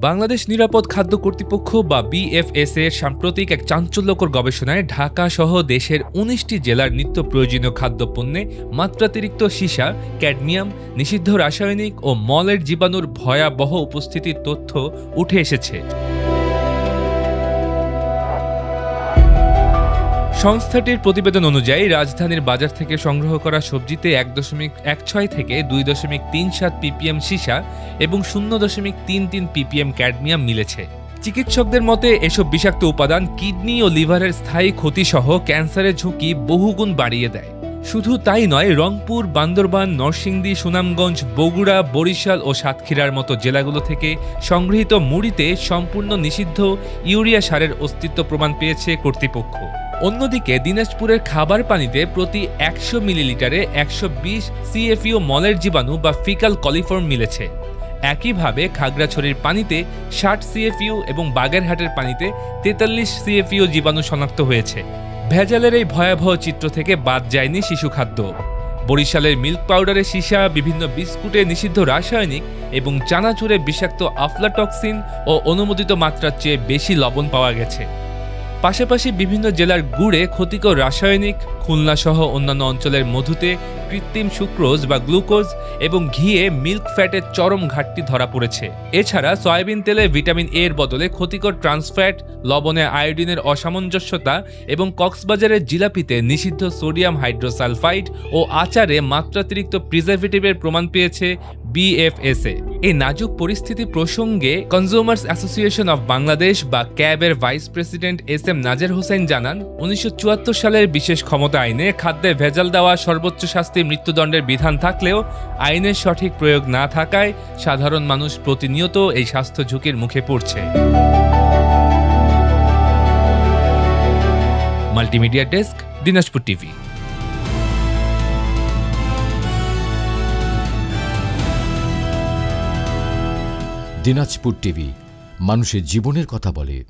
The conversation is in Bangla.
বাংলাদেশ নিরাপদ খাদ্য কর্তৃপক্ষ বা বিএফএস এর সাম্প্রতিক এক চাঞ্চল্যকর গবেষণায় ঢাকা সহ দেশের ১৯টি জেলার নিত্য প্রয়োজনীয় খাদ্যপণ্যে মাত্রাতিরিক্ত সীসা, ক্যাডমিয়াম, নিষিদ্ধ রাসায়নিক ও মলের জীবাণুর ভয়াবহ উপস্থিতির তথ্য উঠে এসেছে। সংস্থাটির প্রতিবেদন অনুযায়ী রাজধানীর বাজার থেকে সংগ্রহ করা সবজিতে ১.১৬ থেকে ২.৩৭ পিপিএম সীসা এবং ০.৩৩ পিপিএম ক্যাডমিয়াম মিলেছে। চিকিৎসকদের মতে এসব বিষাক্ত উপাদান কিডনি ও লিভারের স্থায়ী ক্ষতিসহ ক্যান্সারের ঝুঁকি বহুগুণ বাড়িয়ে দেয়। শুধু তাই নয়, রংপুর, বান্দরবান, নরসিংদী, সুনামগঞ্জ, বগুড়া, বরিশাল ও সাতক্ষীরার মতো জেলাগুলো থেকে সংগৃহীত মুড়িতে সম্পূর্ণ নিষিদ্ধ ইউরিয়া সারের অস্তিত্ব প্রমাণ পেয়েছে কর্তৃপক্ষ। অন্যদিকে দিনাজপুরের খাবার পানিতে প্রতি ১০০ মিলিলিটারে ১২০ সিএফইউ মলের জীবাণু বা ফিকাল কলিফর্ম মিলেছে। একইভাবে খাগড়াছড়ির পানিতে ৬০ সিএফইউ এবং বাগেরহাটের পানিতে ৪৩ সিএফইউ জীবাণু শনাক্ত হয়েছে। ভেজালের এই ভয়াবহ চিত্র থেকে বাদ যায়নি শিশু খাদ্য। বরিশালের মিল্ক পাউডারে সীসা, বিভিন্ন বিস্কুটে নিষিদ্ধ রাসায়নিক এবং চানাচুরে বিষাক্ত আফলাটক্সিন ও অনুমোদিত মাত্রার চেয়ে বেশি লবণ পাওয়া গেছে। পাশাপাশি বিভিন্ন জেলার গুড়ে ক্ষতিকর রাসায়নিক, খুলনাসহ অন্যান্য অঞ্চলের মধুতে কৃত্রিম সুক্রোজ বা গ্লুকোজ এবং ঘিয়ে মিল্ক ফ্যাটের চরম ঘাটতি ধরা পড়েছে। এছাড়া সয়াবিন তেলে ভিটামিন এর বদলে ক্ষতিকর ট্রান্সফ্যাট, লবণে আয়োডিনের অসামঞ্জস্যতা এবং কক্সবাজারের জিলাপিতে নিষিদ্ধ সোডিয়াম হাইড্রোসালফাইড ও আচারে মাত্রাতিরিক্ত প্রিজারভেটিভের প্রমাণ পেয়েছে বিএফএসএ। এই নাজুক পরিস্থিতি প্রসঙ্গে কনজিউমার্স অ্যাসোসিয়েশন অব বাংলাদেশ বা ক্যাবের ভাইস প্রেসিডেন্ট এস.এম. নাজের হোসেন জানান, ১৯৭৪ সালের বিশেষ ক্ষমতা আইনে খাদ্যে ভেজাল দেওয়া সর্বোচ্চ শাস্তি মৃত্যুদণ্ডের বিধান থাকলেও আইনের সঠিক প্রয়োগ না থাকায় সাধারণ মানুষ প্রতিনিয়ত এই স্বাস্থ্য ঝুঁকির মুখে পড়ছে। Multimedia desk, Dinajpur TV. Dinajpur TV, মানুষের জীবনের কথা বলে।